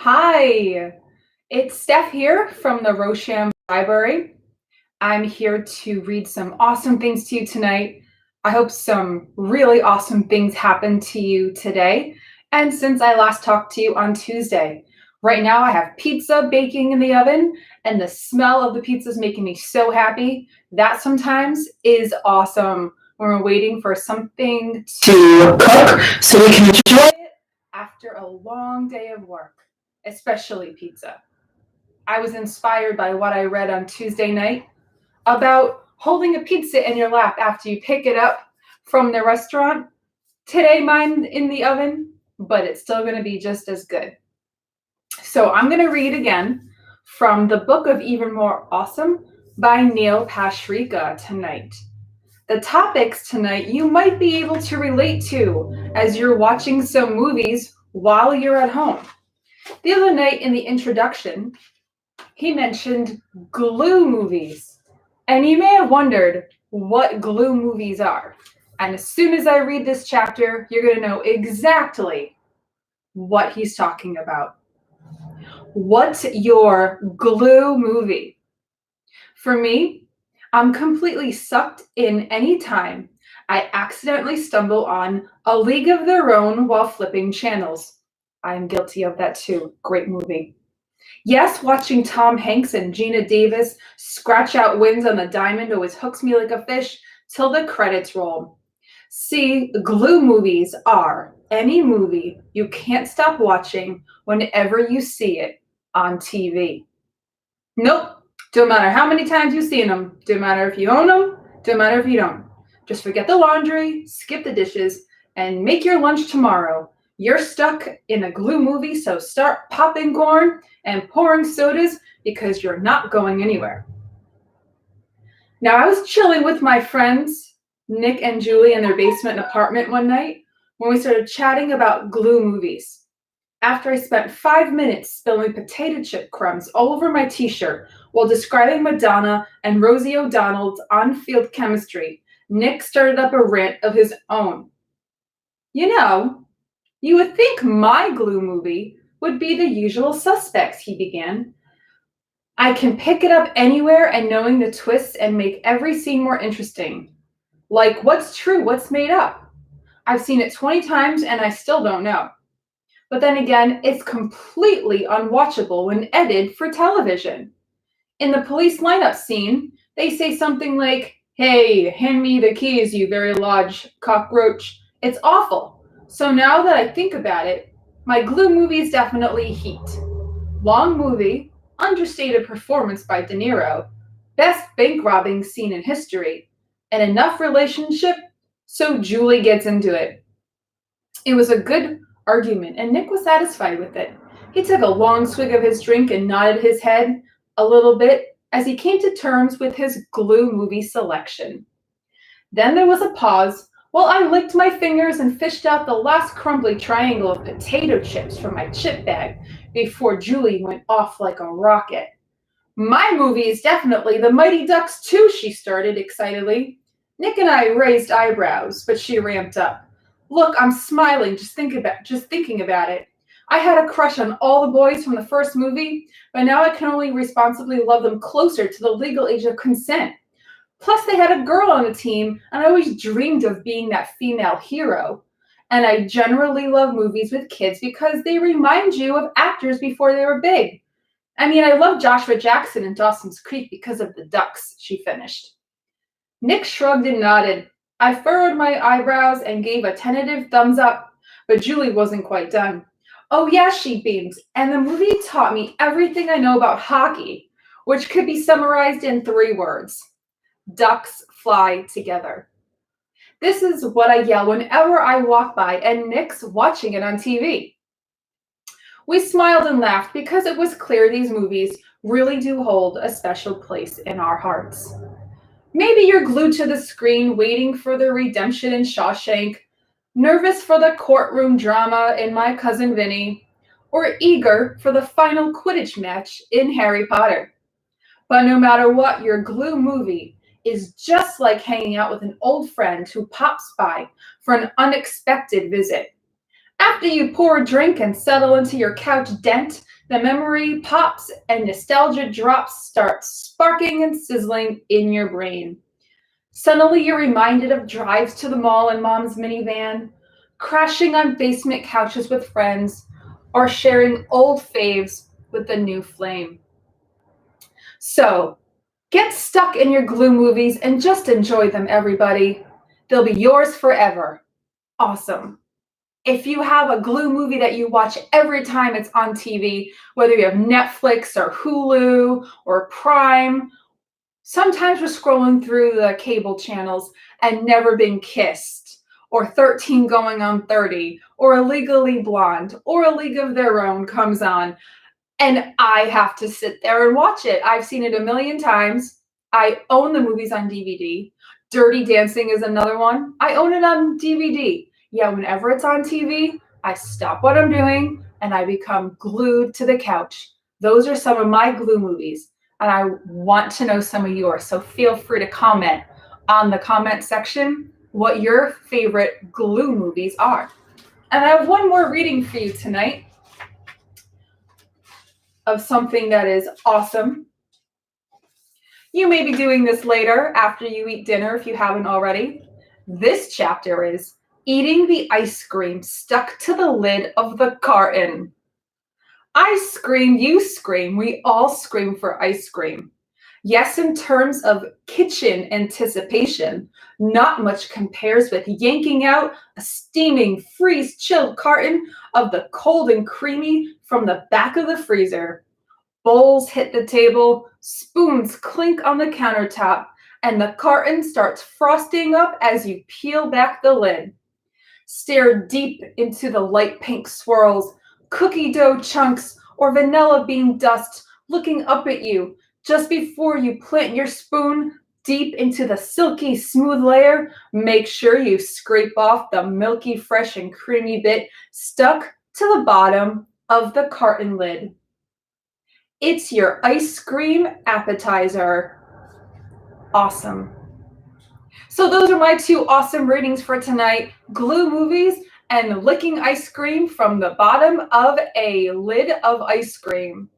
Hi, it's Steph here from the Rosham Library. I'm here to read some awesome things to you tonight. I hope some really awesome things happen to you today. And since I last talked to you on Tuesday, right now I have pizza baking in the oven, and the smell of the pizza is making me so happy. That sometimes is awesome when we're waiting for something to cook so we can enjoy it after a long day of work, especially pizza. I was inspired by what I read on Tuesday night about holding a pizza in your lap after you pick it up from the restaurant. Today, mine in the oven, but it's still going to be just as good. So I'm going to read again from the Book of Even More Awesome by Neil Pasricha tonight. The topics tonight you might be able to relate to as you're watching some movies while you're at home. The other night in the introduction, he mentioned glue movies. And you may have wondered what glue movies are. And as soon as I read this chapter, you're going to know exactly what he's talking about. What's your glue movie? For me, I'm completely sucked in anytime I accidentally stumble on A League of Their Own while flipping channels. I'm guilty of that too. Great movie. Yes, watching Tom Hanks and Gina Davis scratch out wins on the diamond always hooks me like a fish till the credits roll. See, glue movies are any movie you can't stop watching whenever you see it on TV. Nope, don't matter how many times you've seen them, don't matter if you own them, don't matter if you don't. Just forget the laundry, skip the dishes, and make your lunch tomorrow. You're stuck in a glue movie, so start popping corn and pouring sodas because you're not going anywhere. Now, I was chilling with my friends, Nick and Julie, in their basement apartment one night when we started chatting about glue movies. After I spent 5 minutes spilling potato chip crumbs all over my t-shirt while describing Madonna and Rosie O'Donnell's on-field chemistry, Nick started up a rant of his own. You know, you would think my glue movie would be the usual suspects, he began. I can pick it up anywhere and knowing the twists and make every scene more interesting. Like what's true, what's made up. I've seen it 20 times and I still don't know. But then again, it's completely unwatchable when edited for television. In the police lineup scene, they say something like, "Hey, hand me the keys, you very large cockroach." It's awful. So now that I think about it, my glue movie is definitely Heat. Long movie, understated performance by De Niro, best bank robbing scene in history, and enough relationship so Julie gets into it. It was a good argument, and Nick was satisfied with it. He took a long swig of his drink and nodded his head a little bit as he came to terms with his glue movie selection. Then there was a pause while I licked my fingers and fished out the last crumbly triangle of potato chips from my chip bag before Julie went off like a rocket. My movie is definitely The Mighty Ducks 2, she started excitedly. Nick and I raised eyebrows, but she ramped up. Look, I'm smiling just thinking about it. I had a crush on all the boys from the first movie, but now I can only responsibly love them closer to the legal age of consent. Plus, they had a girl on the team, and I always dreamed of being that female hero. And I generally love movies with kids because they remind you of actors before they were big. I mean, I love Joshua Jackson in Dawson's Creek because of the ducks, she finished. Nick shrugged and nodded. I furrowed my eyebrows and gave a tentative thumbs up, but Julie wasn't quite done. Oh, yeah, she beamed, and the movie taught me everything I know about hockey, which could be summarized in 3 words. Ducks fly together. This is what I yell whenever I walk by, and Nick's watching it on TV. We smiled and laughed because it was clear these movies really do hold a special place in our hearts. Maybe you're glued to the screen waiting for the redemption in Shawshank, nervous for the courtroom drama in My Cousin Vinny, or eager for the final Quidditch match in Harry Potter. But no matter what, your glue movie is just like hanging out with an old friend who pops by for an unexpected visit. After you pour a drink and settle into your couch dent, The memory pops and nostalgia drops start sparking and sizzling in your brain. Suddenly, you're reminded of drives to the mall in mom's minivan, crashing on basement couches with friends, or sharing old faves with the new flame. So, get stuck in your glue movies and just enjoy them, everybody. They'll be yours forever. Awesome. If you have a glue movie that you watch every time it's on TV, whether you have Netflix or Hulu or Prime, sometimes we're scrolling through the cable channels and Never Been Kissed, or 13 Going on 30, or Legally Blonde, or A League of Their Own comes on, and I have to sit there and watch it. I've seen it a million times. I own the movies on DVD. Dirty Dancing is another one. I own it on DVD. Yeah, whenever it's on TV, I stop what I'm doing and I become glued to the couch. Those are some of my glue movies, and I want to know some of yours. So feel free to comment on the comment section what your favorite glue movies are. And I have one more reading for you tonight of something that is awesome. You may be doing this later after you eat dinner if you haven't already. This chapter is Eating the Ice Cream Stuck to the Lid of the Carton. I scream, you scream, we all scream for ice cream. Yes, in terms of kitchen anticipation, not much compares with yanking out a steaming, freeze-chilled carton of the cold and creamy from the back of the freezer. Bowls hit the table, spoons clink on the countertop, and the carton starts frosting up as you peel back the lid. Stare deep into the light pink swirls, cookie dough chunks, or vanilla bean dust looking up at you just before you plant your spoon deep into the silky smooth layer. Make sure you scrape off the milky, fresh, and creamy bit stuck to the bottom of the carton lid. It's your ice cream appetizer. Awesome. So those are my two awesome ratings for tonight. Glue movies and licking ice cream from the bottom of a lid of ice cream.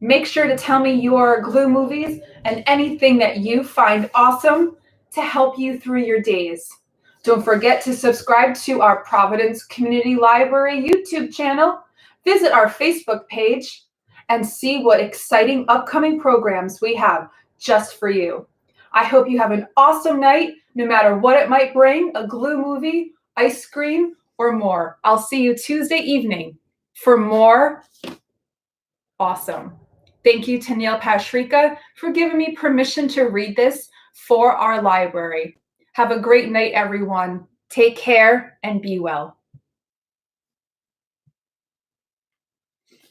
Make sure to tell me your glue movies and anything that you find awesome to help you through your days. Don't forget to subscribe to our Providence Community Library YouTube channel. Visit our Facebook page and see what exciting upcoming programs we have just for you. I hope you have an awesome night, no matter what it might bring, a glue movie, ice cream, or more. I'll see you Tuesday evening for more awesome. Thank you to Neil Pashrika for giving me permission to read this for our library. Have a great night, everyone. Take care and be well.